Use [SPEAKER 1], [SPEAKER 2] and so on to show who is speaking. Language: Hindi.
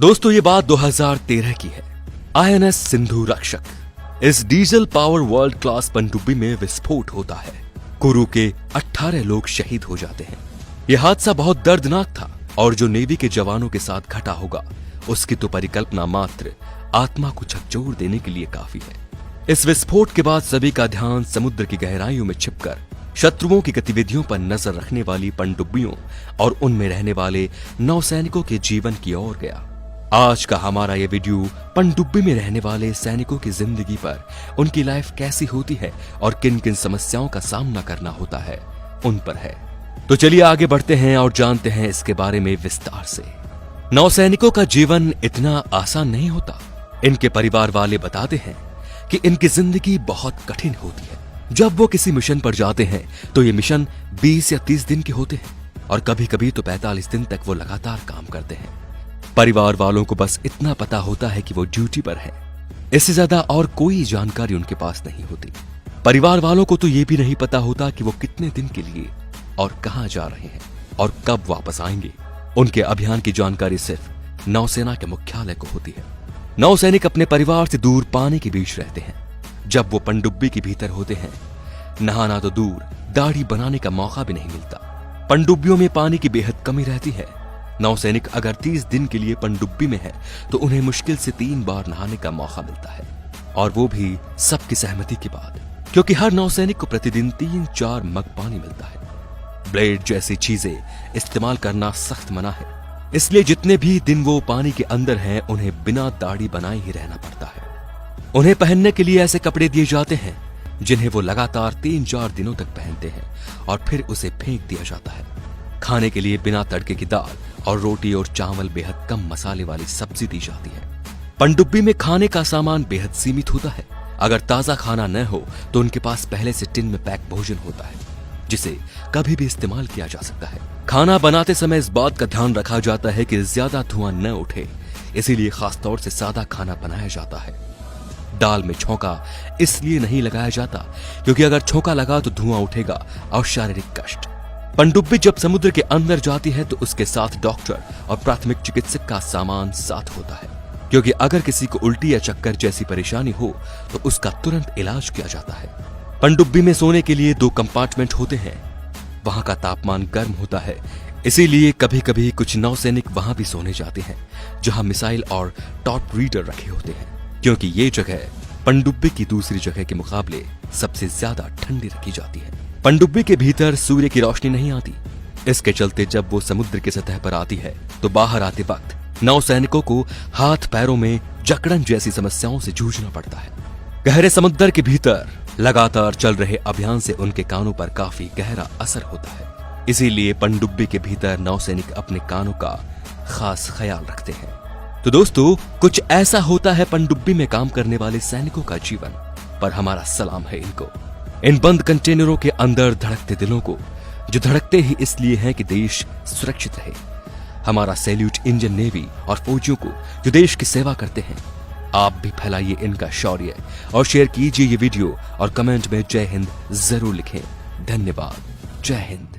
[SPEAKER 1] दोस्तों ये बात 2013 की है। INS सिंधु रक्षक इस डीजल पावर वर्ल्ड क्लास पनडुब्बी में विस्फोट होता है। कुरु के 18 लोग शहीद हो जाते हैं। यह हादसा बहुत दर्दनाक था और जो नेवी के जवानों के साथ घटा होगा उसकी तो परिकल्पना मात्र आत्मा को झकझोर देने के लिए काफी है। इस विस्फोट के बाद सभी का ध्यान समुद्र की गहराइयों में छिपकर शत्रुओं की गतिविधियों पर नजर रखने वाली पनडुब्बियों और उनमें रहने वाले नौसैनिकों के जीवन की ओर गया। आज का हमारा ये वीडियो पनडुब्बी में रहने वाले सैनिकों की जिंदगी पर, उनकी लाइफ कैसी होती है और किन किन समस्याओं का सामना करना होता है उन पर है। तो चलिए आगे बढ़ते हैं और जानते हैं इसके बारे में विस्तार से। नौसैनिकों का जीवन इतना आसान नहीं होता। इनके परिवार वाले बताते हैं कि इनकी जिंदगी बहुत कठिन होती है। जब वो किसी मिशन पर जाते हैं तो ये मिशन 20 या 30 दिन के होते हैं और कभी कभी तो 45 दिन तक वो लगातार काम करते हैं। परिवार वालों को बस इतना पता होता है कि वो ड्यूटी पर है। इससे ज्यादा और कोई जानकारी उनके पास नहीं होती। परिवार वालों को तो ये भी नहीं पता होता कि वो कितने दिन के लिए और कहां जा रहे हैं और कब वापस आएंगे। उनके अभियान की जानकारी सिर्फ नौसेना के मुख्यालय को होती है। नौसैनिक अपने परिवार से दूर पानी के बीच रहते हैं। जब वो पनडुब्बी के भीतर होते हैं, नहाना तो दूर, दाढ़ी बनाने का मौका भी नहीं मिलता। पनडुब्बियों में पानी की बेहद कमी रहती है। नौसैनिक अगर 30 दिन के लिए पनडुब्बी में है तो उन्हें मुश्किल से 3 बार नहाने का मौका मिलता है, और वो भी सबकी सहमति के बाद, क्योंकि हर नौसैनिक को प्रतिदिन 3-4 मग पानी मिलता है। ब्लेड जैसी चीजें इस्तेमाल करना सख्त मना है, इसलिए जितने भी दिन वो पानी के अंदर हैं उन्हें बिना दाढ़ी बनाए ही रहना पड़ता है। उन्हें पहनने के लिए ऐसे कपड़े दिए जाते हैं जिन्हें वो लगातार 3-4 दिनों तक पहनते हैं और फिर उसे फेंक दिया जाता है। खाने के लिए बिना तड़के की दाल और रोटी और चावल, बेहद कम मसाले वाली सब्जी दी जाती है। पनडुब्बी में खाने का सामान बेहद सीमित होता है। अगर ताजा खाना न हो तो उनके पास पहले से टिन में पैक भोजन होता है जिसे कभी भी इस्तेमाल किया जा सकता है। खाना बनाते समय इस बात का ध्यान रखा जाता है कि ज्यादा धुआं न उठे, इसीलिए खासतौर से सादा खाना बनाया जाता है। दाल में छौंका इसलिए नहीं लगाया जाता क्योंकि अगर छौंका लगा तो धुआं उठेगा और शारीरिक कष्ट। पनडुब्बी जब समुद्र के अंदर जाती है तो उसके साथ डॉक्टर और प्राथमिक चिकित्सक का सामान साथ होता है, क्योंकि अगर किसी को उल्टी या चक्कर जैसी परेशानी हो तो उसका तुरंत इलाज किया जाता है। पनडुब्बी में सोने के लिए 2 कंपार्टमेंट होते हैं। वहां का तापमान गर्म होता है, इसीलिए कभी कभी कुछ नौसैनिक वहां भी सोने जाते हैं जहां मिसाइल और टॉर्प रीडर रखे होते हैं, क्योंकि ये जगह पनडुब्बी की दूसरी जगह के मुकाबले सबसे ज्यादा ठंडी रखी जाती है। पनडुब्बी के भीतर सूर्य की रोशनी नहीं आती। इसके चलते जब वो समुद्र की सतह पर आती है तो बाहर आते वक्त नौसैनिकों को हाथ पैरों में जकड़न जैसी समस्याओं से जूझना पड़ता है। गहरे समुद्र के भीतर लगातार चल रहे अभियान से उनके कानों पर काफी गहरा असर होता है। इसीलिए पनडुब्बी के भीतर नौसैनिक अपने कानों का खास ख्याल रखते हैं। तो दोस्तों, कुछ ऐसा होता है पनडुब्बी में काम करने वाले सैनिकों का जीवन, पर हमारा सलाम है इनको, इन बंद कंटेनरों के अंदर धड़कते दिलों को, जो धड़कते ही इसलिए हैं कि देश सुरक्षित रहे। हमारा सैल्यूट इंडियन नेवी और फौजियों को जो देश की सेवा करते हैं। आप भी फैलाइए इनका शौर्य और शेयर कीजिए ये वीडियो और कमेंट में जय हिंद जरूर लिखें। धन्यवाद। जय हिंद।